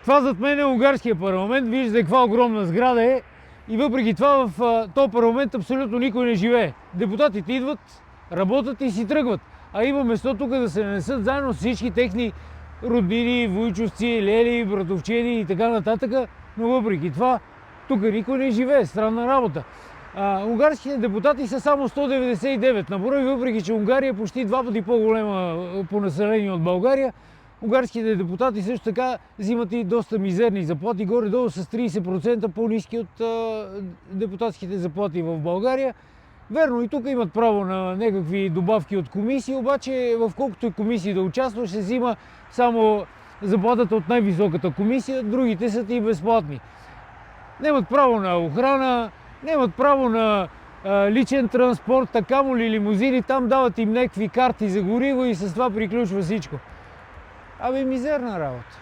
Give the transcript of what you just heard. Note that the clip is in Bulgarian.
Това зад мен е унгарския парламент, виждате каква огромна сграда е и въпреки това в този парламент абсолютно никой не живее. Депутатите идват, работят и си тръгват. А има место тук да се нанесат заедно с всички техни роднини, вуйчовци, лели, братовчени и така нататък, но въпреки това тук никой не живее. Странна работа. Унгарските депутати са само 199 на брой, въпреки че Унгария е почти 2 пъти по-голема по население от България. Унгарските депутати също така взимат и доста мизерни заплати, горе-долу с 30% по-ниски от депутатските заплати в България. Верно, и тук имат право на някакви добавки от комисии, обаче в колкото и комисии да участваш, се взима само заплатата от най-високата комисия, другите са ти безплатни. Нямат право на охрана, нямат право на личен транспорт, камо ли лимузини, там дават им някакви карти за гориво и с това приключва всичко. Абе, мизерна работа.